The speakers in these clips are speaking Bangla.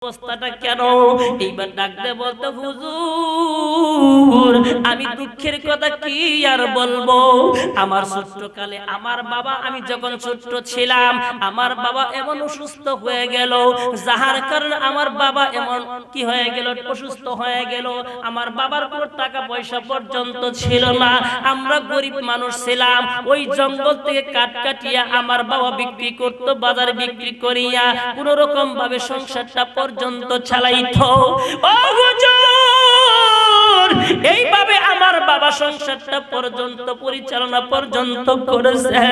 অবস্থাটা কেন? এইবার ডাকতে বলতো, হুজুর আমি দুঃখের কথা কি আর বলবো। আমার ছোট্টকালে আমার বাবা, আমি যখন ছোট্ট ছিলাম আমার বাবা এমন অসুস্থ হয়ে গেল, যাহার কারণে আমার বাবা এমন কি হয়ে গেল, অসুস্থ হয়ে গেল। আমার বাবার কোনো টাকা পয়সা পর্যন্ত ছিল না, আমরা গরিব মানুষ ছিলাম। ওই জঙ্গল থেকে কাঠ কাটিয়া আমার বাবা বিক্রি করতো, বাজারে বিক্রি করিয়া কোনো রকম ভাবে সংসারটা পর্যন্ত চালাইতো। ও হুজুর, এইভাবে আমার বাবা সংসারটা পর্যন্ত পরিচালনা পর্যন্ত করেছে।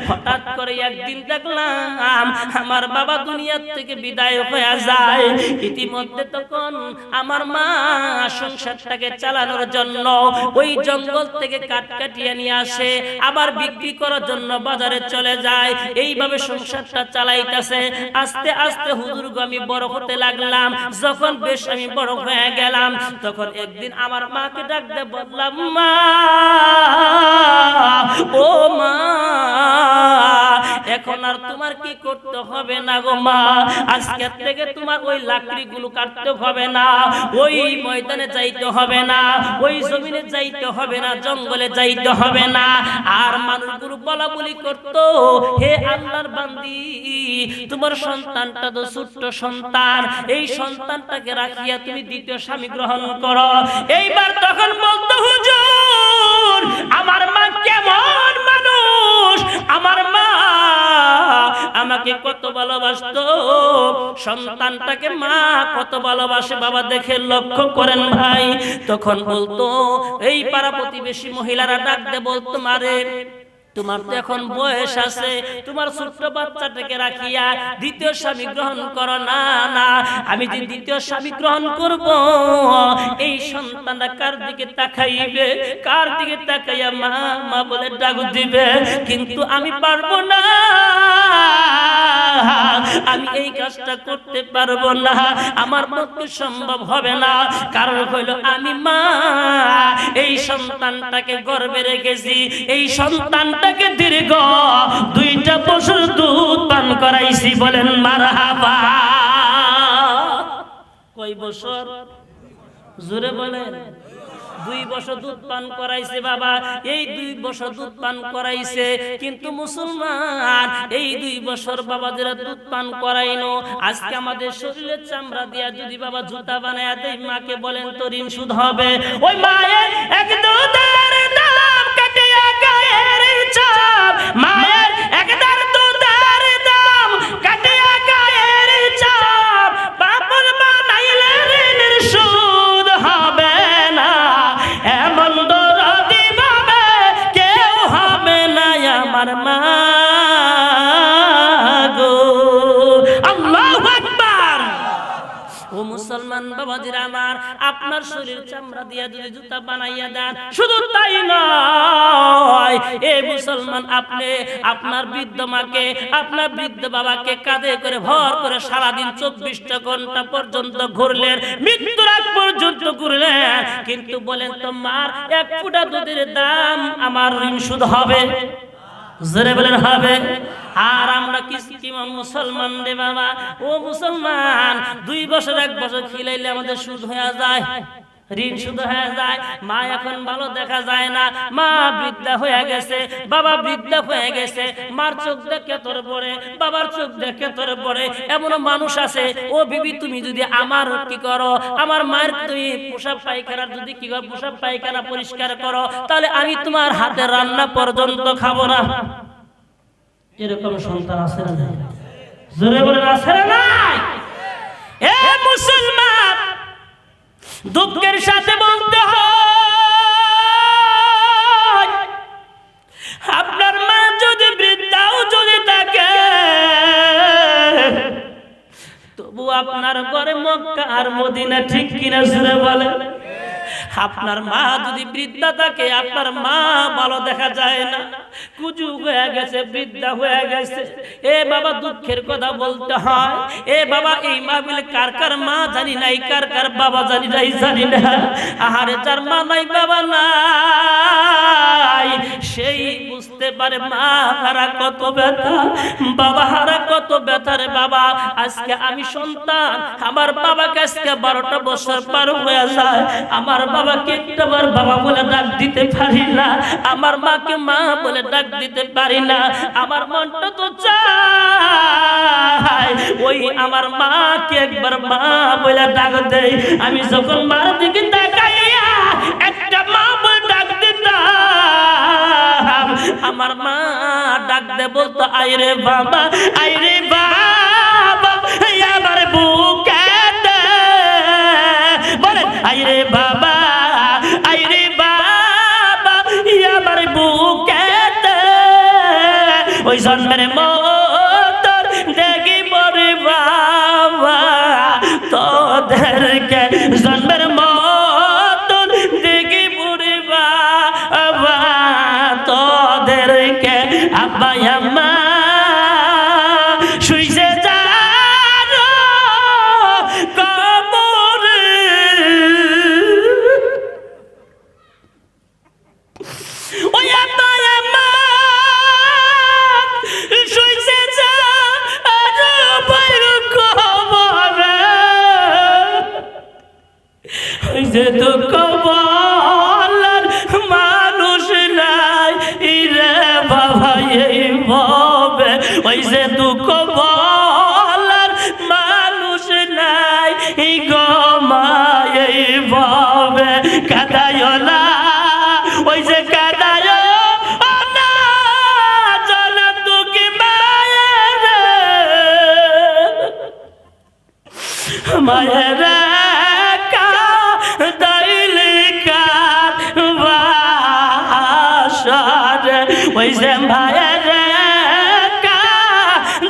হঠাৎ করে একদিন দেখলাম আমার বাবা দুনিয়া থেকে বিদায় হয়ে যায়। ইতিমধ্যে তখন আমার মা সংসারটাকে চালানোর জন্য ওই জঙ্গল থেকে কাঠ কাটিয়ে নিয়ে আসে, আবার বিক্রি করার জন্য বাজারে চলে যায়। এইভাবে সংসারটা চালাইতেছে। আস্তে আস্তে হুজুর গো আমি বড় হতে লাগলাম। যখন বেশ আমি বড় হয়ে গেলাম, তখন একদিন আমার মাকে ডাকতে বললাম, মা, ও মা, এখন আর তোমার কি করতে হবে না গো মা। আজকে থেকে তোমার ওই লাকড়িগুলো কাটতে হবে না, ওই ময়দানে যাইতে হবে না, ওই জমিনে যাইতে হবে না, জঙ্গলে যাইতে হবে না। আর মানুষগুলো বলা বলি করতো, হে আল্লাহর বান্দি, তোমার সন্তানটা তো ছোট্ট সন্তান, এই সন্তানটাকে রাখিয়া তুমি দ্বিতীয় স্বামী গ্রহণ করো। এইবার তখন বলতো, হুজুর আমার মা কেমন মানুষ, আমার মা আমাকে কত ভালোবাসতো, সন্তানটাকে মা কত ভালোবাসে বাবা দেখে লক্ষ্য করেন ভাই। তখন বলতো, এই পাড়া প্রতিবেশী মহিলারা ডাকতে বলতো, মারে তোমার তো এখন বয়স আছে, তোমার ছোট্ট বাচ্চাটাকে রাখিয়া দ্বিতীয় স্বামী গ্রহণ করো না। না, আমি যে দ্বিতীয় স্বামী গ্রহণ করব, এই সন্তানটা কার দিকে তাকাইবে, কার দিকে তাকাইয়া মা মা বলে ডাক দিবে, কিন্তু আমি পারবো না, আমি এই কাজটা করতে পারবো না, আমার পক্ষে সম্ভব হবে না। কারণ হইল আমি মা এই সন্তানটাকে গর্ভে রেখেছি, এই সন্তানটাকে দীর্ঘ 2টা বছর দুধ পান করাইছি। বলেন মারহাবা। কয় বছর? জোরে বলেন। 2 বছর দুধ পান করাইছে বাবা, এই 2 বছর দুধ পান করাইছে। কিন্তু মুসলমান, এই 2 বছর বাবা যারা দুধ পান করাইনো, আজকে আমাদের শরীরের চামড়া দিয়া যদি বাবা জুতা বানায়া দেয়, মাকে বলেন তো ঋণ সুদ হবে? ওই মায়ের এক দুধের দাম কাটিয়া গায়ের চাপ, মায়ের এক দুধের দাম কাটিয়া গায়ের চাপ, বাপর বানাইলে ঋণের সুদ হবে না, এমন দরদি ভাবে কেউ হবে না আমার মা গো। আল্লাহু আকবার। ও মুসলমান বাবাজিরা আমার, আপনার শরীর চামড়া দিয়া যদি জুতা বানাইয়া দেন, শুধু তাই নয়, এ মুসলমান আপনি আপনার বৃদ্ধ মাকে, আপনার বৃদ্ধ বাবাকে কাঁধে করে ভর করে সারাদিন 24টা ঘন্টা পর্যন্ত ঘুরলেন, মৃত্যুর আগ পর্যন্ত ঘুরলেন, কিন্তু বলেন তো মার 1 ফুটা দুধের দাম আমার ঋণ সুদ হবে? জোরে বলেন হবে? আর আমরা কি মুসলমান রে বাবা, ও মুসলমান, 2 বছর 1 বছর খিলাইলে আমাদের সুদ হয়ে যায়, ঋণ শুধু হয়ে যায়। মা এখন ভালো দেখা যায় না, মা বৃদ্ধা হয়ে গেছে, বাবা বৃদ্ধা হয়ে গেছে, মার চোখ দেখে তোর পড়ে, বাবার চোখ দেখে তোর পড়ে। এমন মানুষ আছে, ও বিবি তুমি যদি আমার কি করো, আমার মায়ের তুমি পোশাক পায়খানা যদি কি করো, পোশাক পায়খানা পরিষ্কার করো, তাহলে আমি তোমার হাতের রান্না পর্যন্ত খাবো না। এরকম সন্তান আছে না? জোরে বলে আছে না নাই? এ মুসলমান, দুঃখের সাথে বলতে হয়, আপনার মা যদি বৃদ্ধাও যদি থাকে, তবু আপনার ঘরে মক্কা আর মদিনা, ঠিক কিনা জোরে বলে? আপনার মা যদি বৃদ্ধা থাকে, আপনার মা ভালো দেখা যায় না, কুজু হয়ে গেছে, বৃদ্ধা হয়ে গেছে। এ বাবা দুঃখের কথা বলতে হয়। এ বাবা, এই মাহফিলে কার কার মা জানি নাই, কার কার বাবা জানি নাই, জানি না। আহারে যার মা নাই বাবা নাই, সেই বুঝতে বুঝতে পারে মা হারা কত ব্যথা, বাবা হারা কত ব্যথা রে বাবা। আজকে আমি সন্তান, আমার বাবাকে আজকে 12টা বছর পার হয়ে যায়, আমার বাবাকে একটাবার বাবা বলে ডাক দিতে পারি না, আমার মাকে মা বলে ডাক দিতে পারি না। আমার মনটা তো চায় ওই আমার মাকে একবার মা বলে ডাক দেই। আমি যখন মার দিকে তাকাইয়া একটা মা বলে ডাক দিতাম, আমার মা ডাক দে বলতো আইরে বাবা, আইরে বাবা, আমার বুকে দে, বলে আইরে বাবা, আইরে বাবা, আমার বুকে দে। ওই জন্মের মতন দেখি পরে বাবা তোদেরকে, জন্মের মতন দেখি পরে বাবা তোদেরকে। আব্বা আম্মা শুইছে যার কবরে, ওই আব্বা আম্মা শুইছে যার কবরে, ওই যে তো কবর মানুষ নাই রে বাবা এই ভাবে, ওই যে দুঃখ বলার মানুষ নাই গো মা এই ভাবে। কাদায় না, ওই যে কাদায় না, জনম দুঃখী মায়ের, মায়ের ওই যে ভাইয়ের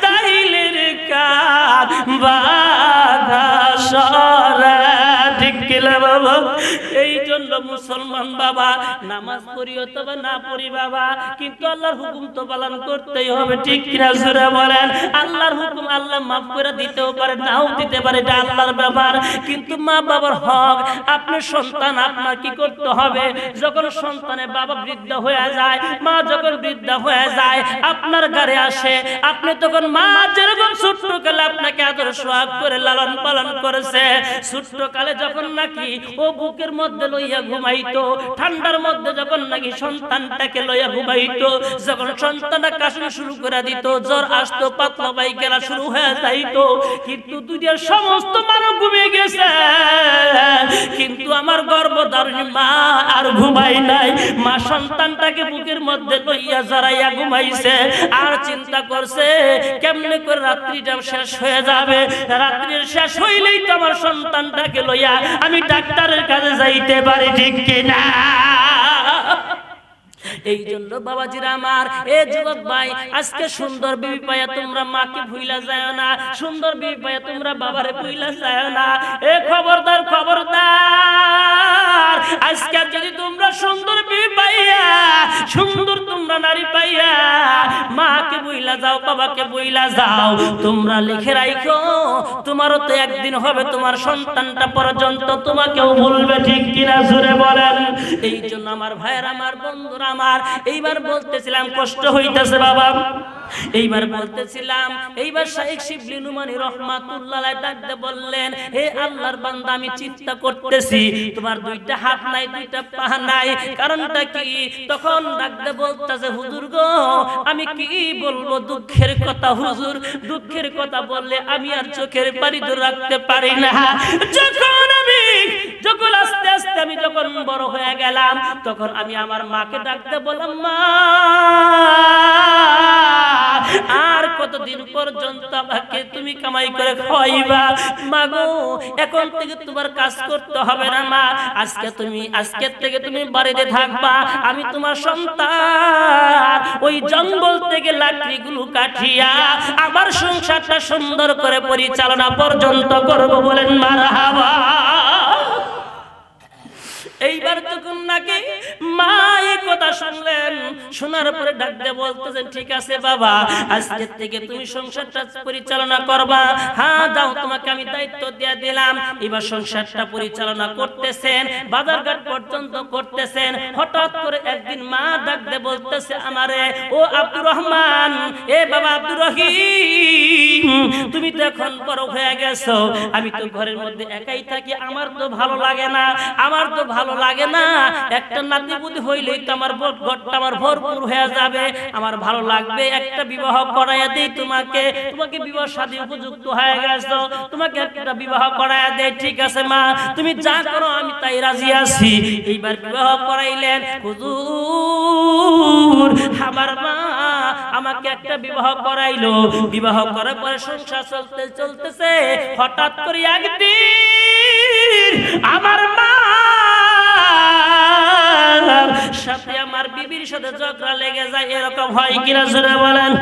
দাইলের কাজ বাধা সরা, ঠিক কিনা বাবা? এই জন্য মুসলমান বাবা নামাজ পড়ি অথবা না পড়ি বাবা, কিন্তু আল্লাহর হুকুম তো পালন করতেই হবে, ঠিক কিনা জোরে বলেন? আল্লাহর হুকুম আল্লাহ মাফ করে দিতেও পারে, নাও দিতে পারে, এটা আল্লাহর ব্যাপার। কিন্তু মা বাবার হক, আপনার সন্তান আপনার কি করতে হবে? যখন সন্তানের বাবা বৃদ্ধ হয়ে যায়, মা যখন বৃদ্ধ হয়ে যায়, আপনার ঘরে আসে, আপনি তখন মা যেরকম ছোট্ট কালে আপনাকে আদর সোহাগ করে লালন পালন করেছে, ছোট্ট কালে যখন নাকি ও বুকের মধ্যে লইয়া ঘুমাইতো, ঠান্ডার মধ্যে যখন নাকি সন্তানটাকে লইয়া ঘুমাইতো, যখন সন্তানটা কাশি শুরু করে দিত, জ্বর আসতো, পাতলা পায়খানা শুরু হয়ে যাইতো, কিন্তু দুনিয়ার সমস্ত মানুষ ঘুমিয়ে গেছে, কিন্তু আমার গর্ভধারিণী মা আর ঘুমাই নাই। মা সন্তানটাকে বুকের মধ্যে লইয়া জড়াইয়া ঘুমাইছে, আর চিন্তা করছে কেমনে করে রাত্রিটা শেষ হয়ে যাবে, রাত্রি শেষ হইলেই তো আমার সন্তানটাকে লইয়া আমি ডাক্তারের কাছে যাইতে পারি, ঠিক কিনা? এই জন্য বাবাজিরা আমার, এ যুবক ভাই, আজকে সুন্দর বিবি পাইয়া তোমরা মাকে ভুইলা যায় না, সুন্দর বিবি পাইয়া তোমরা বাবারে ভুইলা যায় না। এ খবরদার, খবরদার, আজকে যদি তোমরা সুন্দর বিবি পাইয়া, সুন্দর তোমরা নারী পাইয়া মাকে ভুইলা যাও, বাবাকে ভুইলা যাও, তোমরা লিখে রাখো, তোমারও তো একদিন হবে তোমার সন্তানটা পর্যন্ত তোমাকেও ভুলবে, ঠিক কিনা জোরে বলেন? এই জন্য আমার ভাইয়ের, আমার বন্ধুরা আমার, এইবার বলতেছিলাম কষ্ট হইতেছে বাবা, এইবার বলতেছিলাম, এইবার শাইখ শিবলি নুমানী রহমাতুল্লাহ আলাইহি ডাকতে বললেন, হে আল্লাহর বান্দা, আমি চিন্তা করতেছি তোমার দুইটা হাত নাই, দুইটা পা নাই, কারণটা কি? তখন ডাকতে বলতেছে, হুজুর গো, আমি কি বলবো দুঃখের কথা হুজুর, দুঃখের কথা বললে আমি আর চোখের পানি ধরে রাখতে পারি না। যখন আস্তে আস্তে আমি যখন বড় হয়ে গেলাম, তখন আমি আমার মাকে ডাকতে বললাম, মা আর কতদিন পর্যন্ত আমাকে তুমি কামাই করে খাওয়াইবা? মা গো, এখন থেকে তোমার কাজ করতে হবে না মা, আজকের থেকে তুমি বাড়িতে থাকবা, আমি তোমার সন্তান ওই জঙ্গল থেকে লাকড়িগুলো কাটিয়া আমার সংসারটা সুন্দর করে পরিচালনা পর্যন্ত করব, বলেন মারহাবা। এইবার যখন নাকি মা এই কথা শুনলেন, শোনার পরে ডাক দিয়ে বলতেছেন ঠিক আছে বাবা, আজকে থেকে তুমি সংসারটা পরিচালনা করবা। হ্যাঁ যাও, তোমাকে আমি দায়িত্ব দিয়ে দিলাম। এবার সংসারটা পরিচালনা করতেছেন, বাজারঘাট পর্যন্ত করতেছেন। হঠাৎ করে একদিন মা ডাক দিয়ে বলতেছে আমারে, ও আব্দুর রহমান, এ বাবা আব্দুর রহিম, তুমি তো এখন বড় হয়ে গেছো, আমি তো ঘরের মধ্যে একাই থাকি, আমার তো ভালো লাগে না, আমার তো ভালো লাগে না। একটা নাতি বুদ্ধি হইলেই তো আমার ঘরটা আমার ভরপুর হয়ে যাবে, আমার ভালো লাগবে। একটা বিবাহ করাইয়া দেই তোমাকে, তোমাকে বিবাহ শাদী উপযুক্ত হয়ে গেছো, তোমাকে একটা বিবাহ করাইয়া দেই। ঠিক আছে মা, তুমি যা করো আমি তাই রাজি আছি। এইবার বিবাহ করাইলেন। হুজুর, আমার মা আমাকে একটা বিবাহ করাইলো। বিবাহ করার পরে সংসার চলতেছে। হঠাৎ করে একদিন আমার মা সাথে আমার বিবির সাথে ঝগড়া লেগে যায়। এরকম হয় কিনা জোরে বলেন।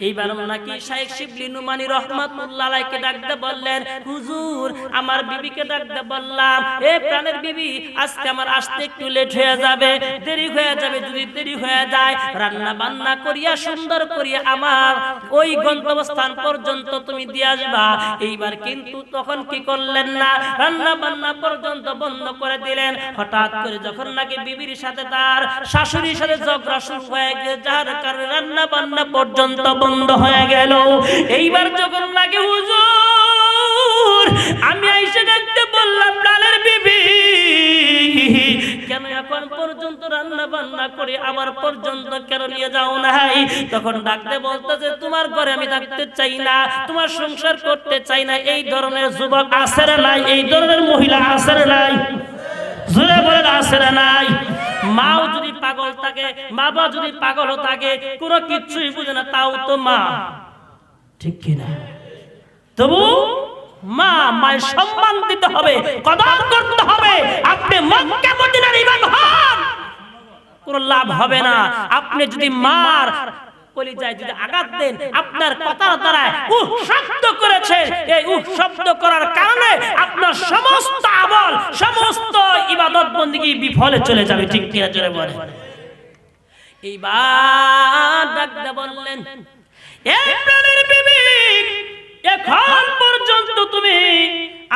এইবার নাকি শাইখ শিবলি নুমানি রাহমাতুল্লাহ আলাইহি ডাকতে বললেন, হুজুর আমার বিবিকে ডাকতে বললাম, এ প্রাণের বিবি, আজকে আমার আসতে একটু লেট হয়ে যাবে, দেরি হয়ে যাবে। যদি দেরি হয়ে যায়, রান্না বান্না করিয়া সুন্দর করিয়া আমার ওই গন্তব্যস্থান পর্যন্ত তুমি দিয়ে আসবা। এইবার কিন্তু তখন কি করলেন না, রান্না বান্না পর্যন্ত বন্ধ করে দিলেন। হঠাৎ করে যখন নাকি বিবির সাথে তার শাশুড়ির সাথে ঝগড়া শুরু হয়ে গেছে, যার কারণে রান্না বান্না পর্যন্ত বন্ধ হয়ে গেল। এইবার যখন নাকি হুজুর আমি আইসা দেখতে বললাম, প্রাণের বিবি কেন এখন পর্যন্ত রান্না বান্না করে আমার পর্যন্ত কেন নিয়ে যাও নাই? তখন ডাকতে বলতেছে, তোমার ঘরে আমি থাকতে চাই না, তোমার সংসার করতে চাই না। এই ধরনের যুবক আছে না নাই? এই ধরনের মহিলা আছে না নাই? জোরে বলেন আছে না নাই? মাও যদি পাগল থাকে, বাবা যদি পাগল থাকে, কোনো কিছুই বুঝে না, তাও তো মা, ঠিক কিনা? তবু মা, মায়ের সম্মান দিতে হবে, কদর করতে হবে। আপনি মক্কা মদিনার ইমাম হন, কোনো লাভ হবে না। আপনি যদি মার কলিজায় যদি আঘাত দেন, আপনার কথার দ্বারা শব্দ করেছে, এই শব্দ করার কারণে আপনার সমস্ত আমল, সমস্ত ইবাদত বন্দেগী বিফলে চলে যাবে। ঠিক কিনা জোরে বলেন। এইবার ডাকতে বললেন, এই প্রাণের বিবি, এখন পর্যন্ত তুমি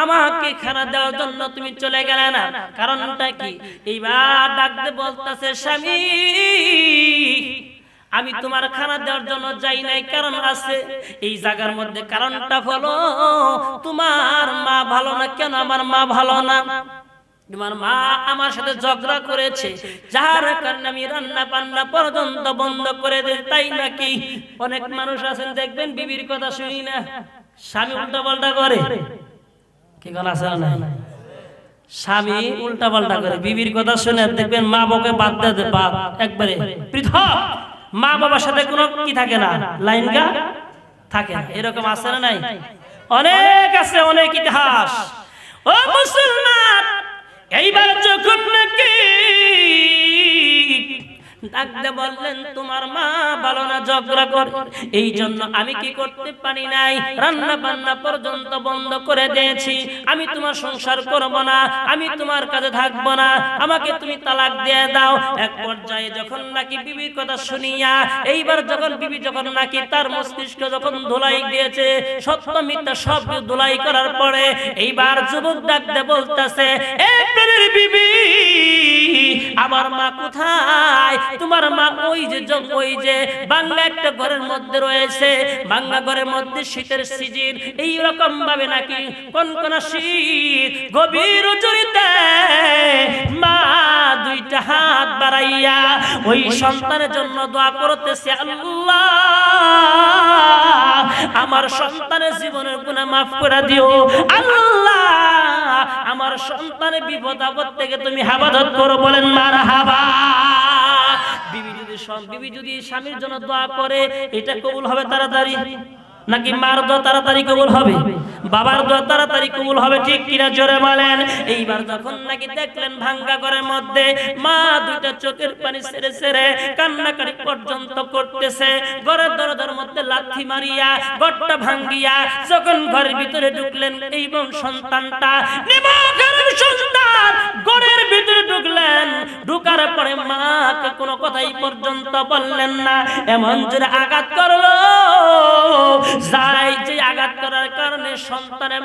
আমাকে খানা দেওয়ার জন্য তুমি চলে গেলে না, কারণটা কি? এইবার ডাকতে বলতেছে, স্বামী আমি তোমার খানা দেওয়ার জন্য যাই নাই, কারণ আছে এই জায়গার মধ্যে। কারণটা হলো তোমার মা ভালো না। কেন আমার মা ভালো না? তোমার মা আমার সাথে ঝগড়া করেছে, যার কারণে আমি রান্না বান্না পর্যন্ত বন্ধ করে দিই। তাই নাকি? অনেক মানুষ আছেন দেখবেন বিবির কথা শুনি না, স্বামী উল্টা পাল্টা করে। কি কথা আছে না? স্বামী উল্টা পাল্টা করে, বিবির কথা শুনে দেখবেন মা বাবাকে বাদ দেয়, বাদ একবারে পৃথক। মা বাবার সাথে কোনো কি থাকে না, লাইন গা থাকে না। এরকম আছে না নাই? অনেক আছে, অনেক ইতিহাস। ও মুসলমান, এইবার যখন নাকি ডাকতে বললেন তোমার মা ভালো না, ঝগড়া করে, এই জন্য আমি কি করতে পারি নাই, রান্না বান্না পর্যন্ত বন্ধ করে দিয়েছি। আমি তোমার সংসার করব না, আমি তোমার কাছে থাকব না, আমাকে তুমি তালাক দিয়ে দাও। এক পর্যায়ে যখন নাকি বিবির কথা শুনিয়া, এইবার যখন বিবি যখন নাকি তার মস্তিষ্ক যখন ধুলাই দিয়েছে, সত্য মিথ্যা সব ধুলাই করার পরে এইবার যুবক ডাকতে বলতেছে, এই প্রাণের বিবি, আমার মা কোথায়? তোমার মা ওই যে বাংলা একটা ঘরের মধ্যে রয়েছে, বাংলা ঘরের মধ্যে শীতের সিজন, এই রকম ভাবে নাকি কোন শীত গভীর জড়িতে মা দুইটা হাত বাড়াইয়া ওই সন্তানের জন্য দোয়া করতেছে, আল্লাহ আমার সন্তানের জীবনের গুনাহ মাফ করে দিও, আল্লাহ আমার সন্তানের বিপদ আপদ থেকে তুমি হেফাজত করো। বলেন মারহাবা। বিবি যদি স্বামীর জন্য দোয়া করে, এটা কবুল হবে তাড়াতাড়ি নাকি মার দোয়া তাড়াতাড়ি কবুল হবে? বাবার দোয়া তাড়াতাড়ি কবুল হবে, ঠিক কিনা জোরে বলেন। এইবার যখন নাকি দেখলেন ভাঙ্গা ঘরের মধ্যে মা দুইটা চোখের পানি ছেড়ে ছেড়ে কান্নাকাটি পর্যন্ত করতেছে, ঘরের দরজার মধ্যে লাথি মারিয়া ঘরটা ভাঙ্গিয়া যখন ঘরের ভিতরে ঢুকলেন, এবং সন্তানটা নিমখের সন্তান ঘরের ভিতরে ঢুকলেন, কোনো কথাই পর্যন্ত বললেন না, এমন জোরে আঘাত করলো যাই যে আঘাত করার কারণে সন্তানের